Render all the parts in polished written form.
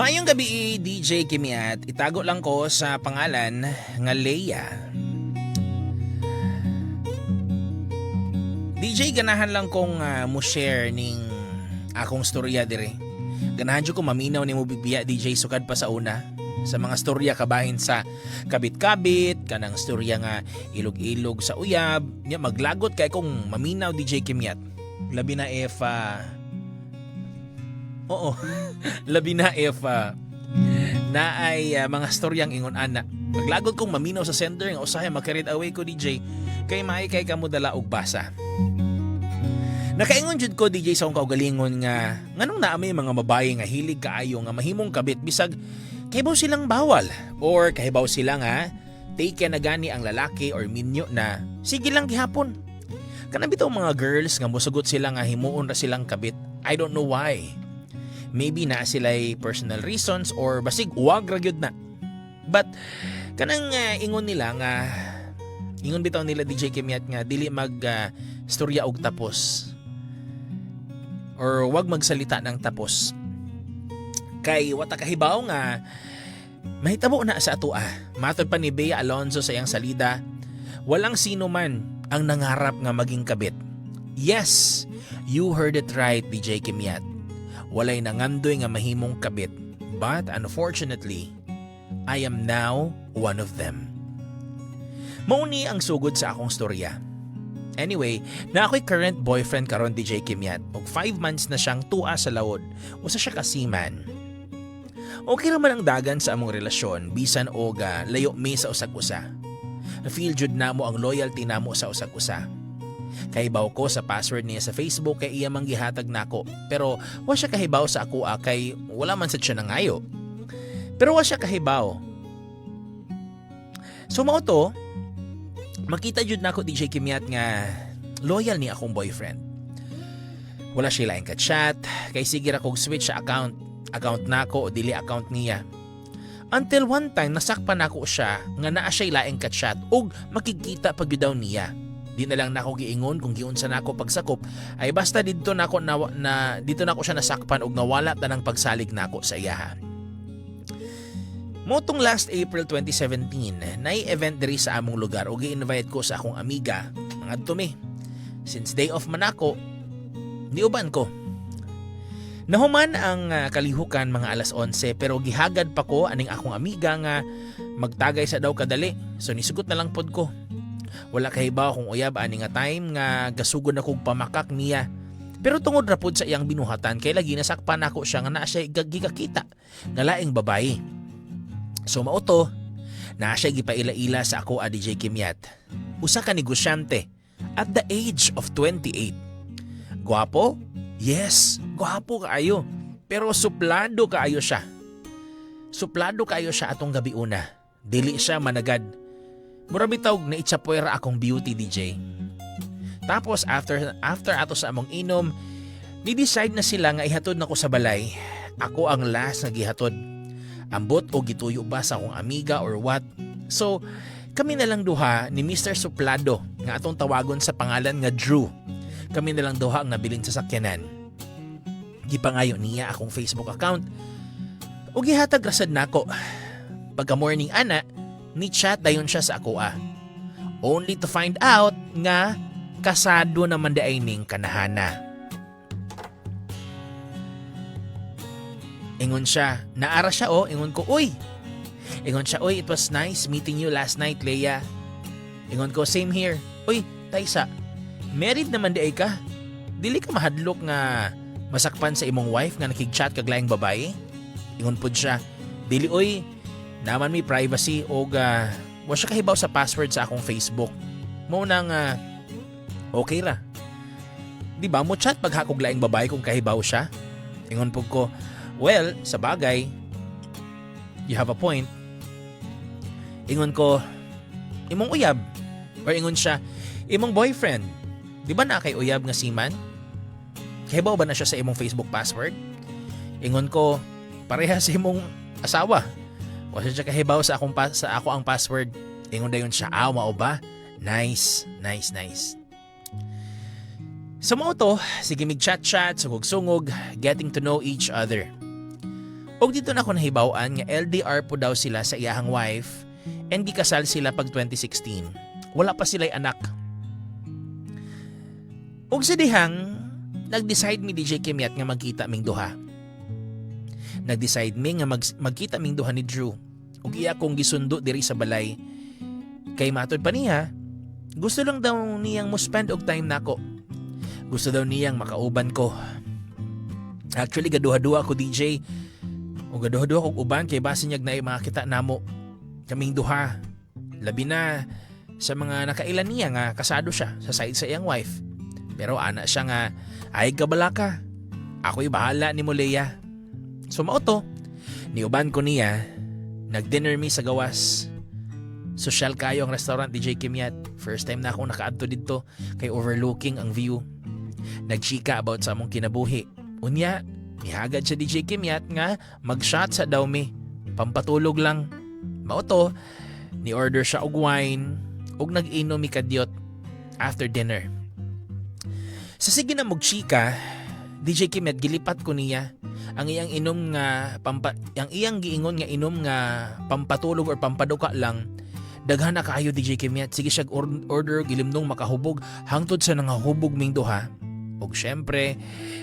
Maayong gabi, DJ Kimiat. Itago lang ko sa pangalan nga Leia. DJ, ganahan lang kong mo-share ning akong storya dire. Ganahan jud ko maminaw ni mo bibiya, DJ, sukad pa sa una. Sa mga storya kabahin sa kabit-kabit, kanang storya nga ilog-ilog sa uyab. Nya maglagot kay kung maminaw, DJ Kimiat. Labi na if Oo. Labi na if na ay mga storyang ingon ana. Maglagot kong maminaw sa sender nga usahay makaread away ko, DJ, kay maay kay kamo dala og basa. Nakaingon jud ko, DJ, sa akong kaugalingon nga nganong naa may mga babae nga hilig kaayo nga mahimong kabit bisag kahibaw silang bawal or kahibaw sila nga take na gani ang lalaki or minyo na sige lang gihapon. Kanang bitaw mga girls nga mosugot sila nga himuon ra silang kabit. I don't know why. Maybe na sila'y personal reasons or basig uwag ra gyud na. But kanang ingon nila nga ingon bitaw nila, DJ Kimiat, nga dili mag storya og tapos or wag magsalita ng tapos. Kay wata kahibaw nga mahitabo na sa atua. Matod pa ni Bea Alonzo sa iyang salida, walang sino man ang nangarap nga maging kabit. Yes, you heard it right, DJ Kimiat. Walay nangandoy nga mahimong kabit, but unfortunately, I am now one of them. Mauni ang sugod sa akong storya. Anyway, na ako'y current boyfriend karon, DJ Kimiat, og 5 months na siyang tua sa lawod. Usa siya kasiman. Okay raman ang dagan sa among relasyon, bisan og layo mi sa usag-usa. Na-feel jud namo ang loyalty namo sa usag-usa. Kahibaw ko sa password niya sa Facebook kay iya mang gihatag nako, pero wa siya kahibaw sa ako kay wala man sad siya nangayo. Pero wa siya kahibaw. So mao to, makita jud nako, DJ Kimiat, nga loyal ni akong boyfriend. Wala siya laing ka-chat, kay sige ra kog switch sa account nako o dili account niya. Until one time nasakpan nako siya nga naa siya laing ka-chat ug makikita pag daw niya. Di na lang nako giingon kung giunsa nako pagsakop, ay basta dito nako dito nako siya nasakpan ug nawala ta ng pagsalig nako sa iyaha. Motong last April 2017, nay event diri sa among lugar ug gi-invite ko sa akong amiga ngadto mi. Since day off man ako, niuban ko. Nahuman ang kalihukan mga alas 11, pero gihagad pa ko aning akong amiga nga magtagay sa daw kadali. So nisugot na lang pod ko. Wala kahibaw kung uyab ani nga time nga gasugod na kog pamakak niya. Pero tungod ra pod sa iyang binuhatan kay lagi nasakpan nako siya nga naa siya gigakita nga laing babae. So mao to, naa siya gipaila-ila sa ako, DJ Kimiat. Usa ka negosyante at the age of 28. Gwapo? Yes, gwapo kaayo. Pero suplado kaayo siya. Suplado kaayo siya atong gabi una. Dili siya managad. Murabi tawag na itsapuera akong beauty, DJ. Tapos after ato sa among inom, ni-decide na sila nga ihatod nako sa balay. Ako ang last nga gihatod. Ambot o gituyo ba sa akong amiga or what? So, kami na lang duha ni Mr. Suplado nga atong tawagon sa pangalan nga Drew. Kami na lang duha ang nabilin sa sakyanan. Gipangayo niya akong Facebook account. O gihatag rasad nako. Pagka morning ana, ni chat dayon siya sa ako only to find out nga kasado naman daay ning kanahana. Ingon siya, naara siya ingon ko, uy. Ingon siya, uy, it was nice meeting you last night, Leia. Ingon ko, same here. Uy, Taisa, married naman daay ka? Dili ka mahadlok nga masakpan sa imong wife nga nakig-chat kag laing babae? Ingon pod siya, dili oy. Naman may privacy o wa siya kahibaw sa password sa akong Facebook. Mo nang okay ra. Di ba mo chat pag hakog laing babae kung kahibaw siya? Ingon po ko, well, sa bagay, you have a point. Ingon ko, imong uyab. Or ingon siya, imong boyfriend. Di ba na kay uyab nga siman? Kahibaw ba na siya sa imong Facebook password? Ingon ko, pareha sa imong asawa. Wala siya kahibaw sa ako ang password. Ingon dayon siya, mao ba? Nice. Sa mga to, sige mig chat-chat, sungog-sungog, getting to know each other. Og dito na ako nahibaw-an nga LDR po daw sila sa iyahang wife and gikasal sila pag 2016. Wala pa sila'y anak. Og sa dihang, nag-decide mi DJ Kimyat nga magkita ming duha. Nag-decide mi nga magkita ming duha ni Drew. Ug iya kong gisundo diri sa balay. Kay matod pa niya, gusto lang daw niyang mo spend og time nako. Gusto daw niyang makauban ko. Actually, gaduha-duha ko DJ. O gaduha-duha kong uban kay base niyag na makakita namo. Kaming duha. Labi na sa mga nakailan niya nga kasado siya sa side sa iyang wife. Pero ana siya nga, ay kabala ka. Ako'y bahala ni mo Leia. So mauto, niuban ko niya, nag-dinner mi sa gawas. Social kayo ang restaurant DJ Kimyat. First time na akong nakaadto dito kay overlooking ang view. Nagchika about sa among kinabuhi. Unya, mihagad siya DJ Kimyat nga mag-shot sa daw mi. Pampatulog lang. Mauto, ni-order siya og wine ug nag-inom mi kadyot after dinner. Sa sige na magchika, DJ Kimyat gilipat ko niya ang iyang inom nga ang iyang giingon nga inom nga pampatulog or pampaduka lang. Daghan na kaayo DJ Kimyat. Sige siya order gilimnong makahubog hangtod sa nangahubog ming duha. Og syempre,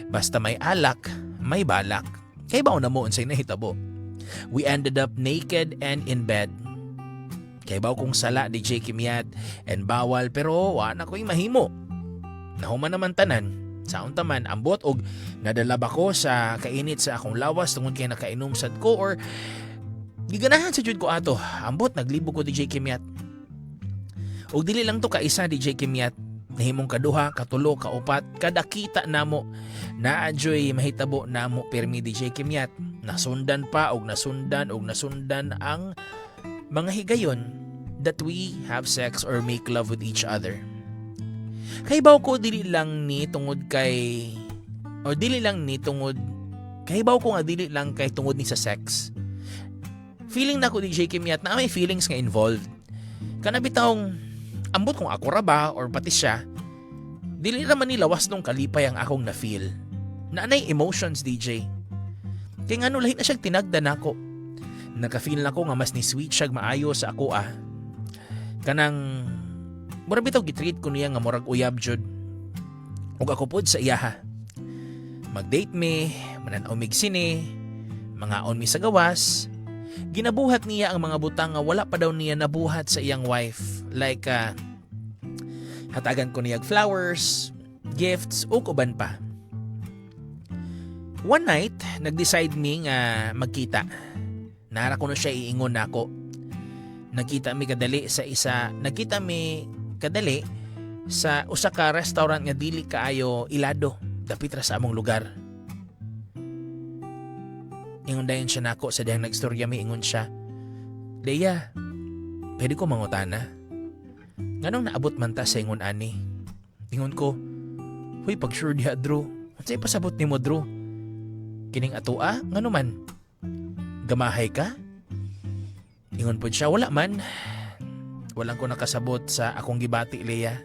basta may alak, may balak. Kay baon na mo unsay nahitabo. We ended up naked and in bed. Kay baw kong sala DJ Kimyat and bawal pero wa na ko'y mahimo. Nahuman naman tanan. Saon taman ambot og nadalab ako sa kainit sa akong lawas tungod kay nakainom sad ko or giganahan sa jud ko ato. Ambot naglibo ko DJ Kimyat. Og dili lang to ka isa DJ Kimyat. Nahimong kaduha, katulo, kaupat, kada kita namo. Naadyoy mahitabo namo permi DJ Kimyat. Nasundan pa og nasundan ang mga higayon that we have sex or make love with each other. Kay baw ko dili lang ni tungod kay o dili lang ni tungod kay baw ko nga dili lang kay tungod ni sa sex. Feeling na ko DJ Kimyat na may feelings nga involved. Kana bitawng ambot kung ako ra ba or pati siya, dili naman ni lawas nung kalipay ang akong na-feel. Naanay emotions DJ. Kaya nga lahi na siyang tinagdan ako. Naka-feel na ko nga mas ni sweet siya maayo sa ako Kanang murag bitaw gitreat ko niya nga murag uyab jud. Ug ako pod sa iyaha. Mag-date mi, mananaw mig sine, mga on mi sa gawas. Ginabuhat niya ang mga butang nga wala pa daw niya nabuhat sa iyang wife. Like hatagan ko niya flowers, gifts ug uban pa. One night, nag-decide mi nga magkita. Nara ko na siya iingon nako. Nagkita mi kadali sa usa ka restaurant nga dili kaayo ilado dapit ra sa among lugar. Ingon dayon siya nako sa dihang nagstorya mi ingon siya. Leia, pwede ko mangutana? Nganong naabot man ta sa ingon ani? Ingon ko, huy pag sure diha Drew. Unsay pasabot nimo Drew? Kining atua ngano man? Gamahay ka? Ingon po siya, wala man. Walang ko nakasabot sa akong gibati, Leia.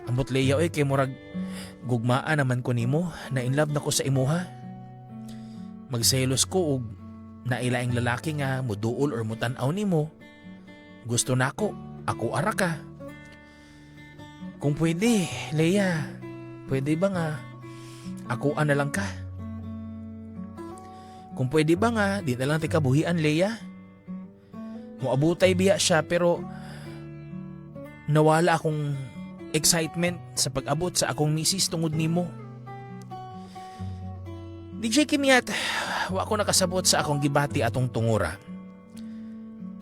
Ambot Leia, oy, kay murag gugmaan naman ko nimo, na in love na ko sa imuha. Magselos ko og nailaing lalaki nga muduol or mutan-aw nimo. Gusto nako, ako ara ka. Kung pwede, Leia, pwede ba nga ako na lang ka? Kung pwede ba nga, di na lang tikabuhian, Leia? Muabutay biya siya pero nawala akong excitement sa pag-abot sa akong misis tungod nimo. DJ Kimyat, wa ko nakasabot sa akong gibati atong tungura.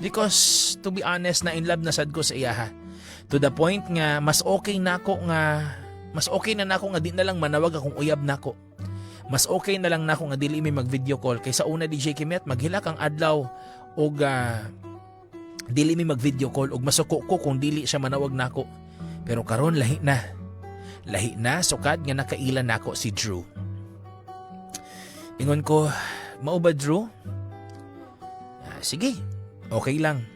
Because to be honest, na in love na sad ko sa iyaha. To the point nga mas okay na nako nga di na lang manawag akong uyab nako. Mas okay na lang nako nga dili mi mag-video call kaysa una DJ Kimyat maghila kang adlaw og dili mi mag-video call og masuko ko kung dili siya manawag nako. Pero karon lahi na. Lahi na sukad nga nakailan nako si Drew. Ingon ko, mao ba Drew? Sige, okay lang.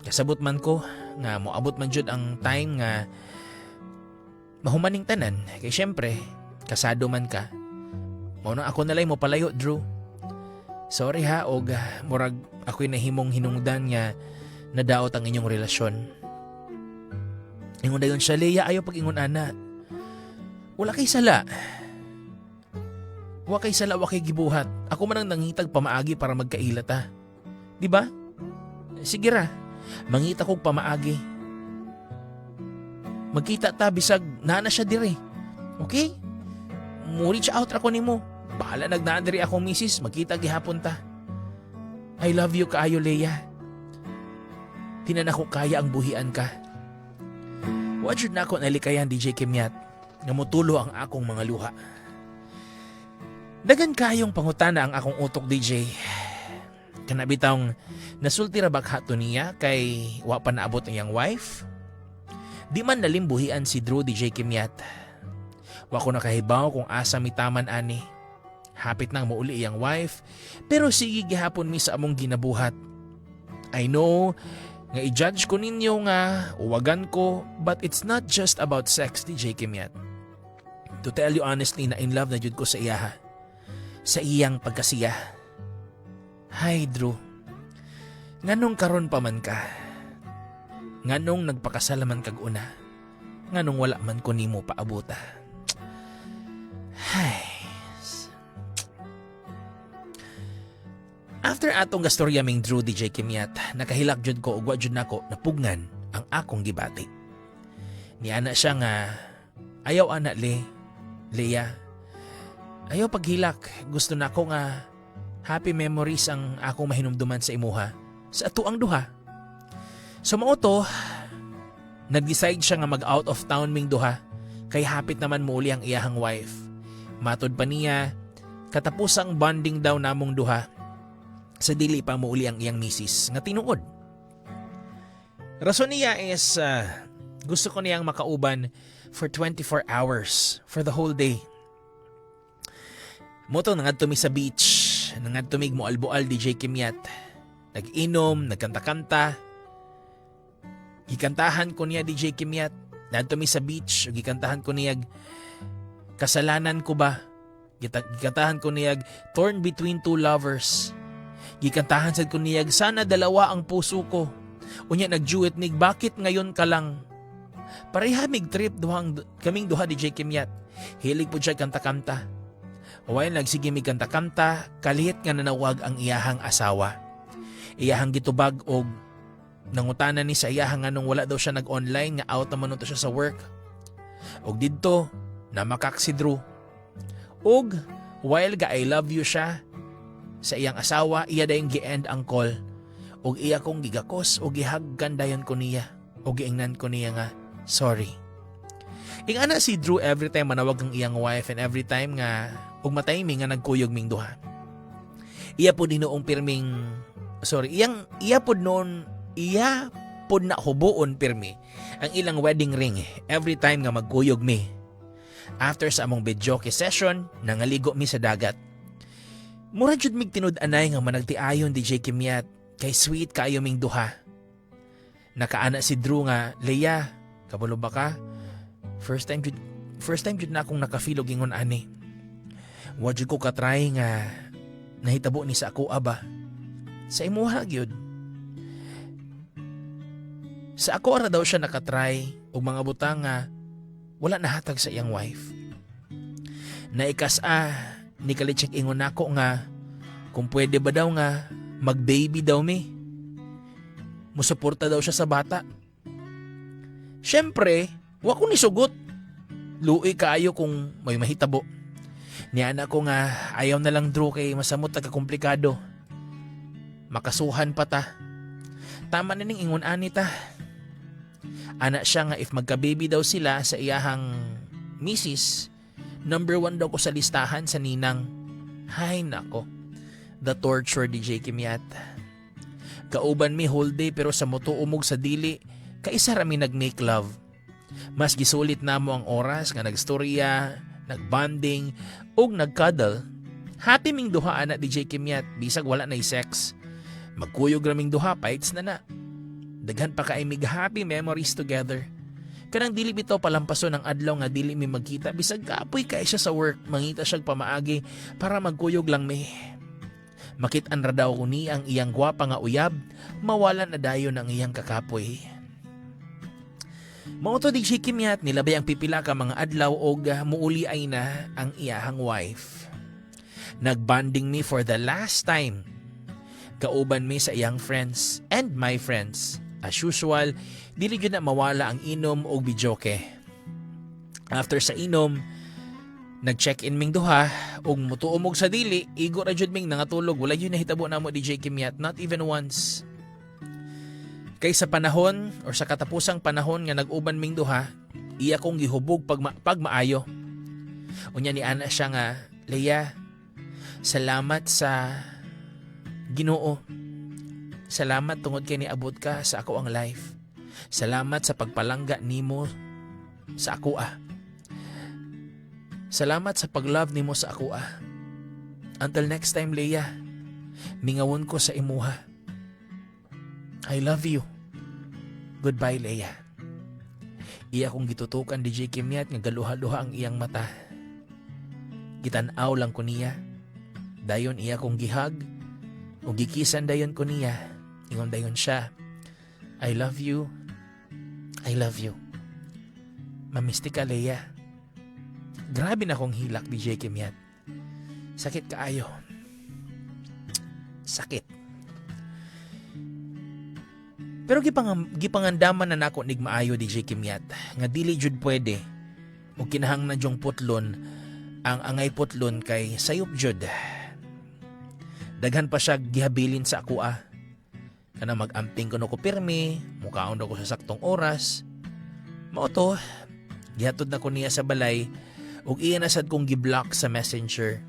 Kasabot man ko nga moabot man jud ang time nga mahumaning tanan kay syempre kasado man ka. Mao na ako nalay mo palayo, Drew. Sorry ha, og murag ako'y nahimong hinungdan nga nadaot ang inyong relasyon. Ingon dayon siya, Leia, ayaw pag-ingon ana. Wala kay sala. Wa kay sala, wa kay gibuhat. Ako man ang nangitag pamaagi para magkailat ha. Di ba? Sige ra, mangita kog pamaagi. Magkita ta bisag nana siya dire. Okay? Mo-reach out ra ko nimo. Bahala nagnaan diri akong misis, magkita gihapon ta. I love you kaayo, Leia. Tinan ako kaya ang buhian ka. Wa jud na ako nalikayan, DJ Kimyat, nga motulo ang akong mga luha. Dagan kayong pangutana ang akong utok, DJ. Kanabitang nasulti ra bakha to niya kay wa pa naabot ang iyang wife. Di man nalimbuhian si Drew, DJ Kimyat. Wa ko nakahibaw kung asa mitaman ani. Hapit nang mauli iyang wife, pero sige gihapon mi sa among ginabuhat. I know nga i-judge ko ninyo nga uwagan ko, but it's not just about sex, DJ Kimyat. To tell you honestly, na in love na jud ko sa iyaha. Sa iyang pagkasiya. Hi, Drew. Nganong karon pa man ka? Nganong nagpakasalaman kag una? Nganong wala man ko nimo paabuta? Hay. After atong gastorya ming Drew, DJ Kimyat, nakahilak jud ko ug wa jud nako napugngan ang akong gibati. Niana siya nga ayaw ana Leia. Ayaw paghilak, gusto nako nga happy memories ang akong mahinumduman sa imuha sa atuang duha. So mao to, nag-decide siya nga mag out of town ming duha kay hapit naman muli ang iyahang wife. Matod pa niya, katapusang bonding daw namong duha. Sa dili pa muuli ang iyang misis nga tinuod. Rason niya is gusto ko niyang makauban for 24 hours for the whole day. Moto nangadto mi sa beach, nangadto mi mo albual, DJ Kimyat. Nag-inom, nagkanta-kanta. Gikantahan ko niya, DJ Kimyat. Nangadto mi sa beach, gikantahan ko niya kasalanan ko ba? Gikantahan ko niya torn between two lovers. Gikantahan sad ko niyag sana dalawa ang puso ko. Unya nagjuet mig bakit ngayon ka lang. Pareha mig trip kaming duha, DJ Kimyat. Hilig po siya kanta-kanta. While nagsige mig kanta-kanta, kalihit nga nanawag ang iyahang asawa. Iyahang gitubag og nangutanan ni sa iyahang anong wala daw siya nag-online nga out naman to siya sa work. Og didto namakak si Drew. Og while ga I love you siya sa iyang asawa, iya dayong gi-end ang call. Og iya kong gigakos o gihaggan dayon ko niya. O giingnan ko niya nga, sorry. Ingana si Drew every time manawag ang iyang wife and every time nga ug mataymi nga nagkuyog ming duha. Iya po dinoong pirming iya pod na hubuon pirmi ang ilang wedding ring every time nga magkuyog mi. After sa among videoke session, nangaligo mi sa dagat. Mura jud mig tinud-anay nga managtiayon, DJ Kimyat, kay sweet kaayo ming duha. Nakaana si Drew nga, Leia, kabulo ba ka? First time jud na akong nakafeel og ingon ani. Wa jud ko katry nga nahitabo ni sa ako aba. Sa imuha gyud. Sa ako ara daw siya nakatry og mga butang nga wala nahatag sa iyang wife. Naikasa ni Kalichek ingon nako nga kung pwede ba daw nga mag-baby daw mi. Musuporta daw siya sa bata. Syempre, wa ko ni sugot. Luoy kaayo kung may mahitabo. Niana ko nga ayaw na lang, Drew, kay masamot na kakomplikado. Makasuhan pa ta. Tama na ning ingon ani ta. Ana siya nga if magka-baby daw sila sa iyahang misis, number 1 daw ko sa listahan sa ninang. Hay nako, the torture, DJ Kimyat. Kauban mi whole day pero sa moto umog sa dili, kaisa rami nag-make love. Mas gisulit namo ang oras nga nagstorya, nagbanding, ug nagcuddle. Happy ming duha ana, DJ Kimyat, bisag wala na sex. Magkuyog raming duha, fights na. Daghan pa kay mig happy memories together. Kanang dili bitaw palampason ang adlaw nga dili mi magkita bisag kaapoy kay siya sa work, mangita siya pamaagi para magkuyog lang mi. Makit-an ra daw ko ni ang iyang gwapa nga uyab, mawalan na dayon ang iyang kakapoy. Mao to di siya kimyat nilabay ang pipila ka mga adlaw og muuli ay na ang iyahang wife. Nagbanding mi for the last time. Kauban mi sa iyang friends and my friends. As usual, dili gyud na mawala ang inom og bidyoke. After sa inom, nag-check-in ming duha og mutuom og sa dili, igo ra jud ming nangatulog. Wala yun nahitabo namo DJ Kimyat, not even once. Kay sa panahon or sa katapusang panahon nga nag-uban ming duha, iya kong gihubog pag maayo. Unya ni ana siya nga, Leia, salamat sa Ginoo. Salamat tungod kay niabot ka sa ako ang life. Salamat sa pagpalangga nimo sa ako . Salamat sa paglove nimo sa ako . Until next time, Leia, mingawon ko sa imuha. I love you. Goodbye, Leia. Iya kong gitutukan DJ Kimyat nga galuha-luha ang iyang mata. Gitanaw lang ko niya. Dayon iya kong gihag o gikisan dayon ko niya. Ingon dayon siya, I love you. I love you. Mamisti ka, Leia. Grabe na kong hilak, DJ Kimyat. Sakit kaayo. Sakit. Pero gipangandaman na nako nig maayo, DJ Kimyat, nga dili jud pwede o kinahang na jong putlon ang angay putlon kay sayop jud. Daghan pa siya gihabilin sa ako . Kana mag-amping ko no ko pirmi, mukaon daw ko sa saktong oras. Mao to, gihatod na ko niya sa balay ug iya na sad kong giblock sa Messenger.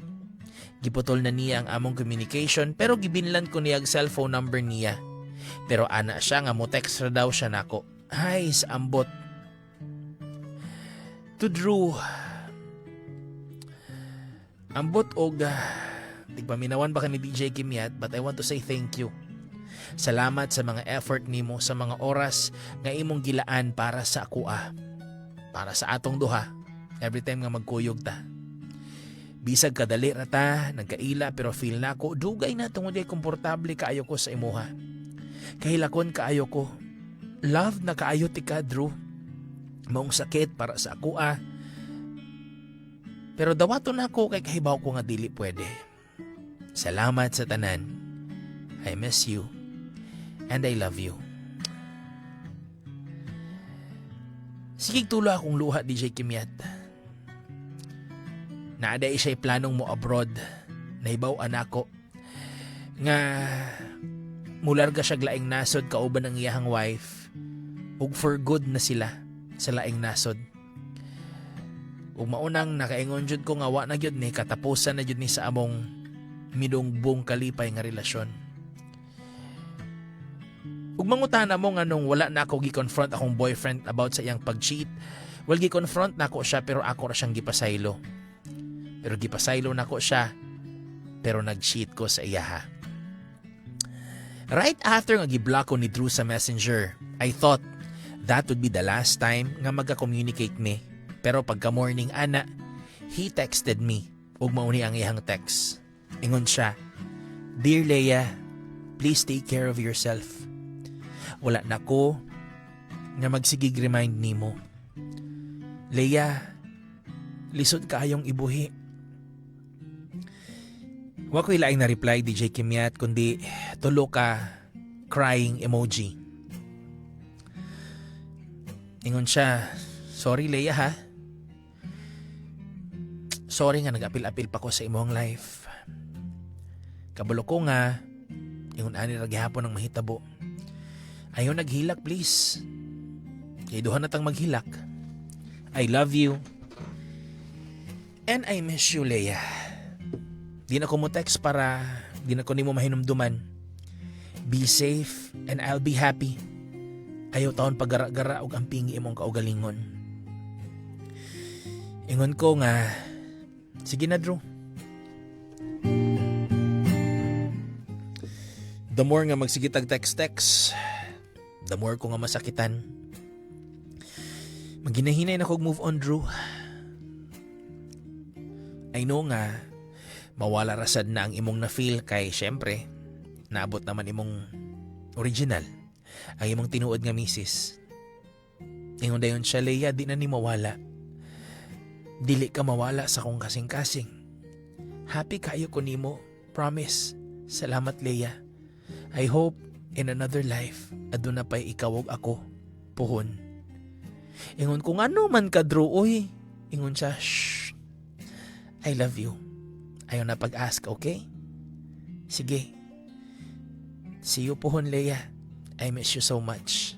Giputol na niya ang among communication pero gibinlan ko niya ang cellphone number niya. Pero ana siya nga mo text ra daw siya nako. Hi, sa ambot. To Drew. Ambot og tigpaminawan ba ka ni DJ Kimyat, but I want to say thank you. Salamat sa mga effort nimo, sa mga oras nga imong gilaan para sa ako . Para sa atong duha. Every time nga magkuyog ta. Bisag kadali ra ta, nagkaila pero feel na ko, dugay na tungod ay komportable kaayo ko sa imuha. Kahilakon kaayo ko. Love na kaayo ti ka, Drew. Maong sakit para sa ako . Pero dawaton ako kay kahibaw ko nga dili pwede. Salamat sa tanan. I miss you. And I love you. Sige tulo akong luha, DJ Kimyat. Naaday siya'y planong mo abroad. Naibaw anako. Nga mularga siya laing nasod kauban ng iyahang wife. Ug for good na sila sa laing nasod. Ug maunang nakaingon jud ko nga wa na gyud ni katapusan na jud ni sa among midungbong kalipay nga relasyon. Ug mangutana mo nga nung wala na ako gi-confront akong boyfriend about sa iyang pag-cheat. Well, gi-confront na ako siya pero ako ra siyang gipasaylo. Pero gipasaylo na ako siya pero nag-cheat ko sa iyaha. Right after nga gi-block ko ni Drew sa Messenger, I thought that would be the last time nga magka-communicate me. Pero pagka morning ana, he texted me ug mauni ang iyang text. Ingon siya, Dear Leia, please take care of yourself. Wala na ko nga magsigig remind nimo. Leia, lisod kaayong ibuhi. Wa ko ilaing na reply DJ Kimyat kundi tulo ka crying emoji. Ingon siya, sorry Leia ha. Sorry nga nag-apil-apil pa ko sa imong life. Kabalo ko nga, ingon ani ra gihapon ang mahitabo. Ayaw naghilak please. Kay duha na tang maghilak. I love you. And I miss you, Leia. Di na ko mo text para di na ko nimo mahinumduman. Be safe and I'll be happy. Ayaw taon pagara-gara og ampingi imong kaugalingon. Ingon ko nga, sige na Drew. The more nga magsigitag text-text, the more ko nga masakitan. Maginahinay na kog move on, Drew. I know nga, mawala rasad na ang imong na-feel kay syempre, naabot naman imong original, ang imong tinuod nga misis. Ingon dayon siya, Leia, di na ni mawala. Dili ka mawala sa kong kasing-kasing. Happy kayo ko nimo, promise. Salamat, Leia. I hope in another life, aduna pa'y ikaw ug ako, puhon. Ingon ko, ano man ka, Drew, oy. Ingon siya, shh. I love you. Ayaw na pag-ask, okay? Sige. See you, puhon, Leia. I miss you so much.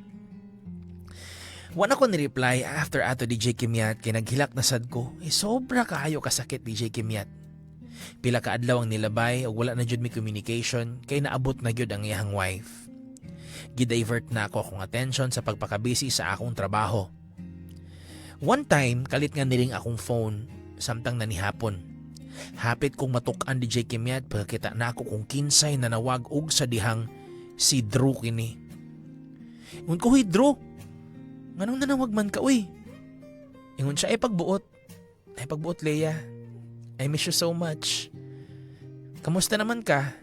Wala ko ni-reply after ato DJ Kimyat kay naghilak na sad ko. Sobra kaayo kasakit DJ Kimyat. Pila ka adlaw ang nilabay o wala na jud mi communication kay naabot na jud ang iyang wife. Gidivert na ako akong attention sa pagpakabisi sa akong trabaho. One time, kalit nga niring akong phone samtang nanihapon. Hapit kong matuk-an DJ Kimyat pagkita na ako kung kinsay na nawag og sa dihang si Drew kini. Ngun ko, huy Drew, nganong nanawag man ka, uy? Ingon siya, ay pagbuot, Leia. I miss you so much. Kamusta naman ka?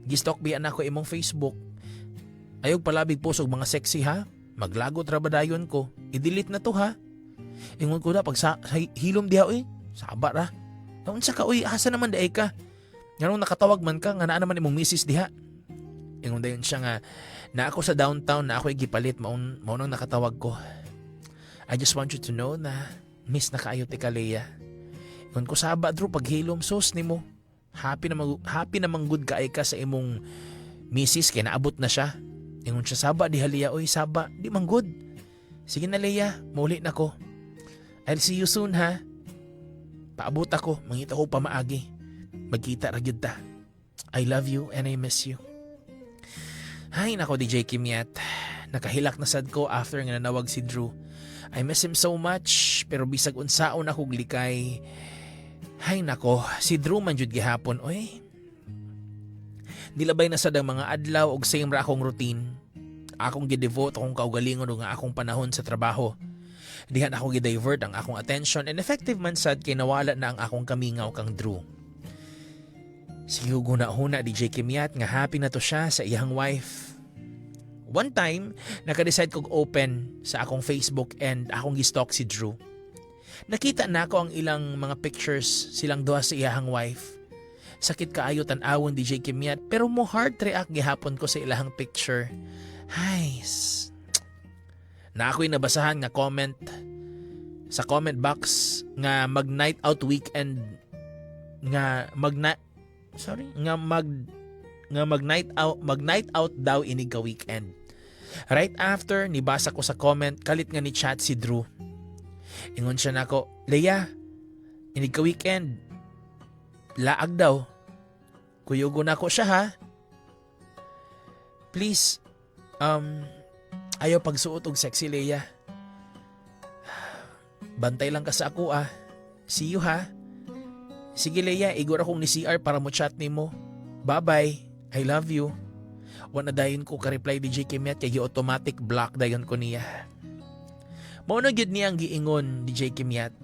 Gistalk biyan ako imong Facebook. Ayog palabig po og mga sexy ha? Maglagot rabadayon ko. I-delete na to ha? Ingon ko na pag hilom diha, uy. Saba ra. Naon sa ka, uy, asa naman daay ka? Nganong nakatawag man ka, nga naa naman imong misis diha. Ingon dayon siya nga, na ako sa downtown na ako gipalit maunang nakatawag ko. I just want you to know na miss na kaayo ti ka, Leia. Ingon ko, saba Drew, paghilom sos nimo. Happy na good kaay ka sa imong misis kay naabot na siya. Ingon siya, saba di haliya, oy saba, di man good. Sige na, Leia, mauli na ko. I'll see you soon ha. Paabot ako, mangita ko pamaagi. Magkita ra gyud ta. I love you and I miss you. Hay nako DJ Kimyat, nakahilak na sad ko after nga nanawag si Drew. I miss him so much, pero bisag unsaon ako glikay. Hay nako, si Drew man jud gihapon, oy. Nilabay na sad ang mga adlaw og same ra akong routine. Akong gidevote akong kaugalingon nga akong panahon sa trabaho. Dihan ako gidivert ang akong attention and effective man sad kay nawala na ang akong kamingaw kang Drew. Siyugo na huna DJ Kimyat nga happy na to siya sa iyang wife. One time, naka-decide kog open sa akong Facebook and akong gistalk si Drew. Nakita na ako ang ilang mga pictures silang duha sa iyang wife. Sakit kaayo tan-awon DJ Kimyat pero mo heart react gihapon ko sa ilang picture. Hays. Na ako'y nabasahan nga comment sa comment box nga mag-night out weekend mag-night out daw inig ka weekend. Right after nibasa ko sa comment kalit nga ni chat si Drew. Ingon siya nako, Leia, inig ka weekend. Laag daw. Kuyugo na ko siya ha. Please, ayaw pagsuot og sexy, Leia. Bantay lang ka sa ako ah. See you ha. Sige Leia, igor akong ni CR para mo chat nimo. Bye-bye. I love you. Wala dayon ko ka-reply DJ Kimyat kay automatic block dayon ko niya. Mao na gyud niya ang giingon DJ Kimyat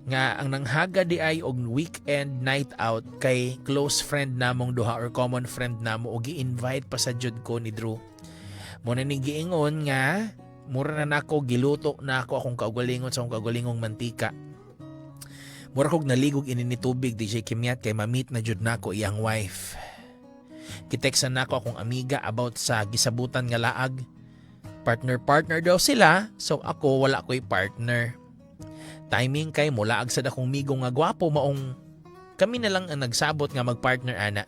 nga ang nanghaga di ay og weekend night out kay close friend namong duha or common friend namo og gi-invite pa sa jud ko ni Drew. Mo na ning giingon nga mura na nako giluto na ako akong kaugalingon sa akong kaugalingong mantika. Mura kog naligog ini ni tubig DJ Kimyat kay ma-meet na jud nako iyang wife. Kiteksan nako akong amiga about sa gisabutan nga laag. Partner daw sila, so ako wala ko'y partner. Timing kay mula agsad akong migo nga gwapo maong kami na lang ang nagsabot nga magpartner ana.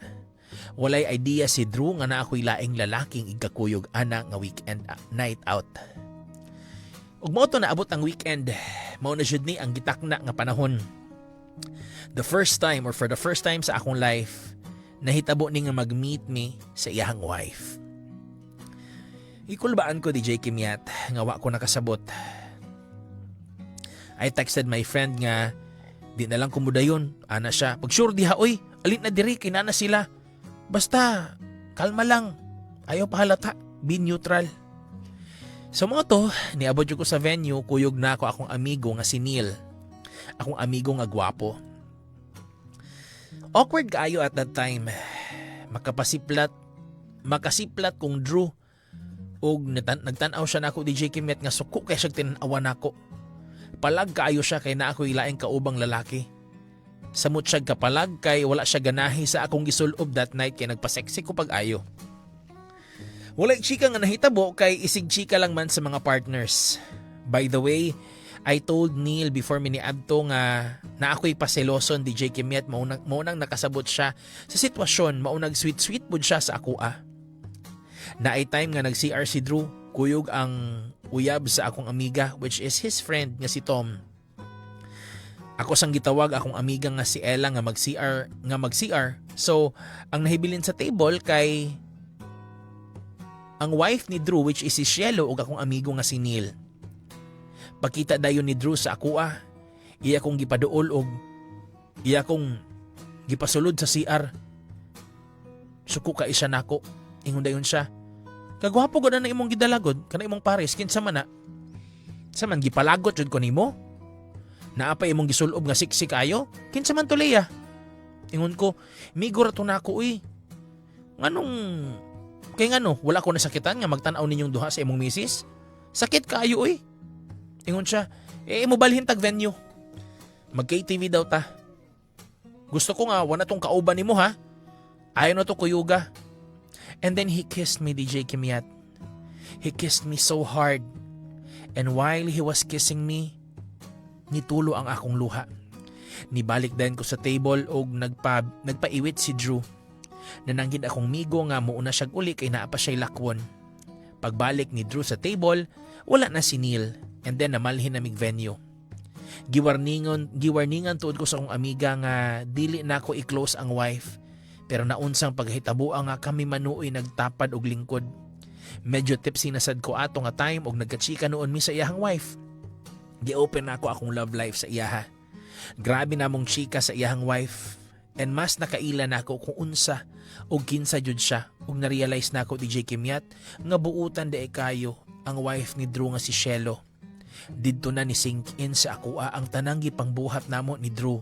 Walay idea si Drew nga na ako'y laing lalaking igkakuyog ana nga weekend night out. Ug mao to naabot ang weekend, mao na jud ni ang gitakna nga panahon. For the first time sa akong life, nahitabo ni nga mag-meet me sa iyang wife. Ikulbaan ko DJ Kimyat nga wa ko nakasabot. I texted my friend nga di na lang kumudayon, ana siya. Pag sure diha, oy, alit na diri kinana sila. Basta kalma lang. Ayaw pahalata, be neutral. So mga to, niabot ko sa venue, kuyog na ako akong amigo nga si Neil. Akong amigo nga gwapo. Awkward kaayo at that time. Makasiplat kong Drew. Og nagtanaw siya nako DJ Kimet nga suko kay siya tinawan nako. Palag kaayo siya kay na ako'y laing kaubang lalaki. Samot siya kapalag kay wala siya ganahi sa akong gisulob that night kay nagpaseksi ko pag-ayo. Wala chika nga nahitabo kay isig chika lang man sa mga partners. By the way, I told Neil before miniadto nga na ako'y paseloson DJ Kimet maunang nakasabot siya sa sitwasyon, maunang sweet pud siya sa akoa. Na ay time nga nag-CR si Drew, kuyog ang uyab sa akong amiga which is his friend nga si Tom. Ako sang gitawag akong amiga nga si Ella nga mag-CR. So, ang nahibilin sa table kay ang wife ni Drew which is si Cielo ug akong amigo nga si Neil. Pagkita dayon ni Drew sa akoa, iya kong gipaduol og iya kong gipasulod sa CR. Suko ka isa nako. Ingon dayon siya. Kagwapo gud na imong gidalagod kana imong pares kinsa man na. Sa man gipalagot jud ko nimo? Naapay imong gisulob nga siksi kayo? Kinsa man to Leia? Ingon ko, migura to nako uy. Nganong kay ngano wala ko nasakitan nga magtan-aw ninyong duha sa imong misis? Sakit kaayo uy. Ingon siya, mo balhin tag venue. Mag-KTV daw ta. Gusto ko nga wala tong kauban nimo ha. Ayaw na to kuyuga. And then he kissed me, DJ Kimiat. He kissed me so hard. And while he was kissing me, nitulo ang akong luha. Nibalik din ko sa table og nagpaiwit si Drew. Nananggid akong migo nga muuna siyag uli kay naa pa siya'y lakwon. Pagbalik ni Drew sa table, wala na si Neil. And then namalhin namig venue. Giwarningan tuod ko sa akong amiga nga dili na ako i-close ang wife. Pero naunsang paghitabuan nga kami manuoy nagtapad og lingkod. Medyo tipsy na sad ko ato nga time og nagkachika noon mi sa iyahang wife. Gi-open na ako akong love life sa iyaha. Grabe namong chika sa iyahang wife. And mas nakaila na ako kung unsa og kinsa jud siya. Og na-realize na ako DJ Kimiat nga buutan dae kayo ang wife ni Drew nga si Cielo. Didto na ni sink in sa akoa ang tanang gipangbuhat namo ni Drew.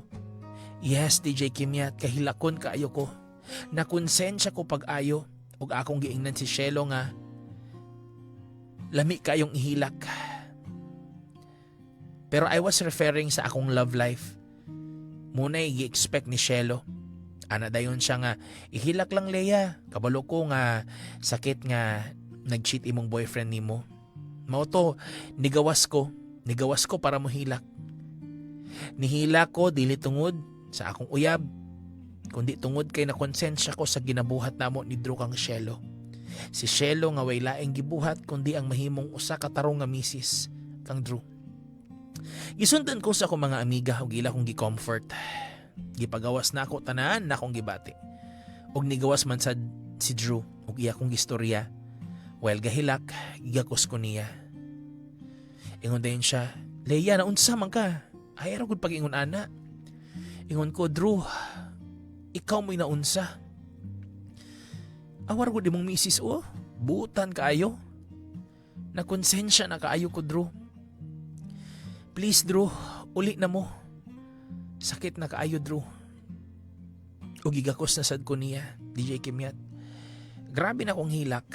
Yes DJ Kimiat, kahilakon kaayo ko. Nakonsensya ko pag-ayo ug akong giingnan si Cielo nga lami kayong ihilak. Pero I was referring sa akong love life. Muna'y gi-expect ni Cielo. Ana dayon siya nga ihilak lang Leia. Kabalo ko nga sakit nga nag-cheat imong boyfriend nimo. Mao to nigawas ko para mohilak. Nihilak ko dili tungod sa akong uyab, kundi tungod kay nakonsensya ko sa ginabuhat namo ni Drew kang Cielo. Si Cielo nga way laing gibuhat kundi ang mahimong usa ka tarong nga misis kang Drew. Gisundan ko sa akong mga amiga ug ila kong gi-comfort. Gipagawas na ako tanan na akong gibati. Ug nigawas man sad si Drew ug iya kong gistorya. While gahilak, gigakos ko niya. Ingon dayon siya, Leia, naunsa man ka? Ay ra gud pag-ingon ana. Ingon ko, Drew, ikaw mo'y naunsa. Awar gud imong misis o, buutan kaayo. Nakonsensya na kaayo ko, Drew. Please, Drew, uli na mo. Sakit na kaayo, Drew. O gigakos na sad ko niya, DJ Kimiat. Grabe na kong hilak.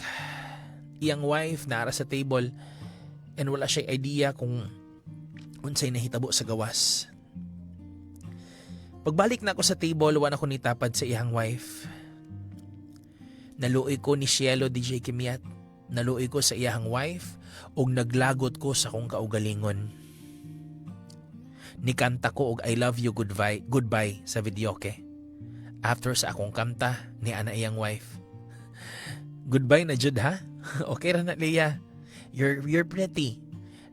Iyang wife nara sa table and wala siya idea kung unsay nahitabo sa gawas. Pagbalik na ako sa table, wala ko nitapad sa iyang wife. Naluoy ko ni Cielo, DJ Kimiat. Naluoy ko sa iyang wife ug naglagot ko sa kong kaugalingon. Nikanta ko og I love you goodbye sa videoke. After sa akong kanta ni ana iyang wife. Goodbye na jud ha? Okay ra na Leia. You're pretty.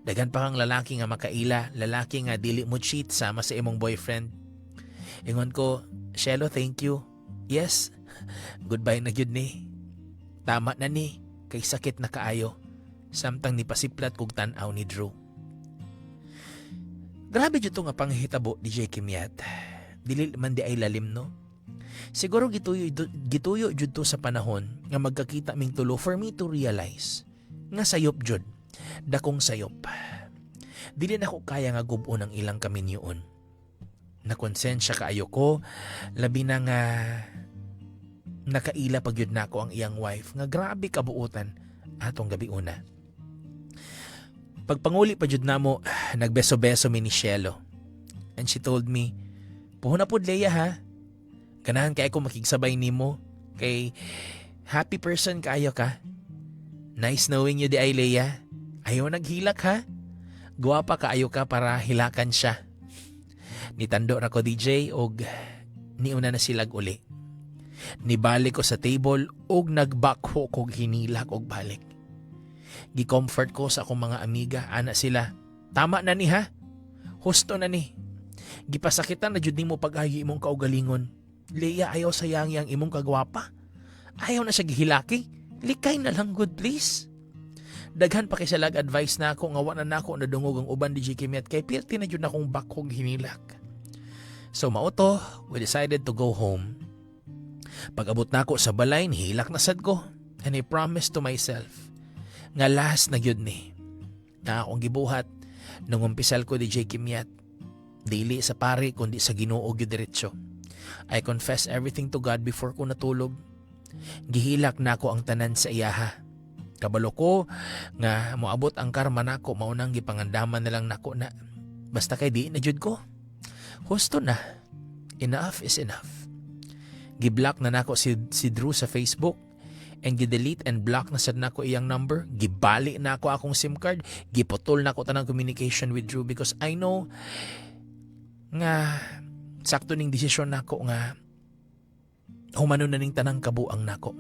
Dagan pa kang lalaki nga makaila, lalaki nga dili mo cheat sama sa imong boyfriend. Ingon ko, Cielo, thank you. Yes. Goodbye na jud ni. Tama na ni kay sakit na kaayo. Samtang nipasiplat kog tan-aw ni Drew. Grabe jud to nga panghitabo DJ Kimiat. Dili man di ay lalim no. Siguro gituyo jud to sa panahon nga magkakita ming tulo for me to realize nga sayop jud dakong sayop. Dili na ko kaya nga gubo ng ilang kaminyoon. Nakonsensya kaayo ko, labi na nga nakaila pag yun nako ang iyang wife nga grabe kabuutan atong gabi una. Pagpanguli pa jud namo, nagbeso-beso mi ni Shelo. And she told me, "Puhon na pud Leia ha. Ganahan kay ako makigsabay nimo kay happy person kaayo ka. Nice knowing you di ay Leia. Ayaw naghilak ha. Guwapa kaayo ka para hilakan siya." Nitando na ko DJ og niuna na silag uli. Nibalik ko sa table og nagbakho kog hinilak og balik. Gi-comfort ko sa akong mga amiga, ana sila. "Tama na ni ha. Husto na ni. Gipasakitan na jud nimo pag-ayo imong kaugalingon. Leia, ayaw sayang yang imong kagwapa. Ayaw na siya gihilaki. Likay na lang good please." Daghan pa kay silag advice na ako nga wa na nako nadungog ang uban DJ Kimet kay pirti na jud na akong bakhog hinilak. So mauto, we decided to go home. Pag-abot na ako sa balay, nihilak na sad ko. And I promised to myself nga last na gyud ni. Na akong gibuhat nung umpisal ko DJ Kimyat. Dili sa pari kundi sa Ginoo gyud diretso. I confess everything to God before ko natulog. Gihilak na ako ang tanan sa iyaha. Kabalo ko nga moabot ang karma nako maunang gipangandaman na lang nako na. Basta kay di na jud ko. Husto na. Enough is enough. Giblock na nako si Drew sa Facebook and gidelete and block na sad nako iyang number. Gibali na ako akong SIM card. Giputol nako tanang communication with Drew because I know nga sakto ning desisyon nako nga humano na ning tanang kabuang nako.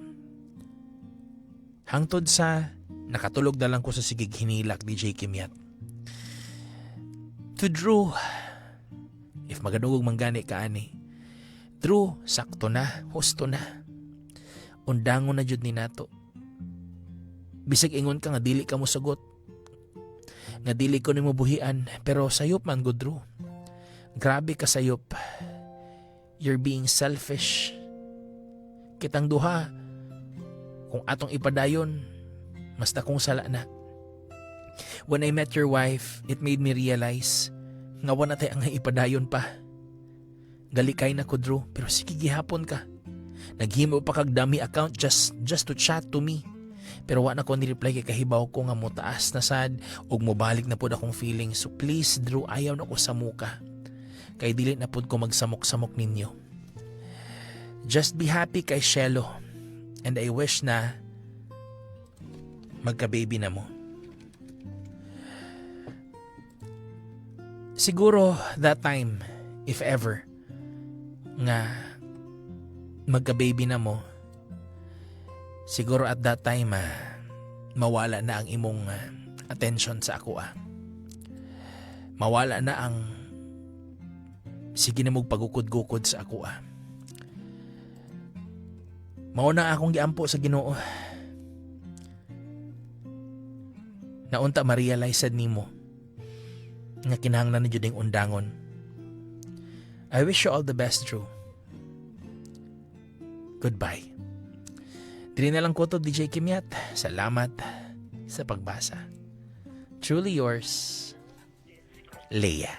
Hangtod sa nakatulog na lang ko sa sigig hinilak DJ Kimyat. To Drew, if magadugog manggani ka ani, Drew, sakto na, husto na. Undangon na jud ni nato. Bisag ingon ka nga dili ka mo sagot. Nga dili ko nimo buhian, pero sayop man good Drew. Grabe ka sayop. You're being selfish. Kitang duha, kung atong ipadayon, mas takong sala na. When I met your wife, it made me realize nga wala tayo ang ipadayon pa. Galikay na ko Drew, pero sige gihapon ka. Naghimo pa kag dummy account just to chat to me. Pero wa na ko ni-reply kay kahibaw ko nga mo taas na sad ug mobalik na pud akong feeling. So please Drew, ayaw na ko sa muka. Kay dili na pud ko magsamok-samok ninyo. Just be happy kay Shelo. And I wish na magka-baby na mo. Siguro that time, if ever, nga magka-baby na mo, siguro at that time mawala na ang imong attention sa ako Mawala na ang sige na mong pagukod-gukod sa ako Mauna akong giampo sa Ginoo. Naunta ma-realize sad nimo nga kinahanglan na jud ing undangon. I wish you all the best, Drew. Goodbye. Dili na lang ko to, DJ Kimyat. Salamat sa pagbasa. Truly yours, Leia.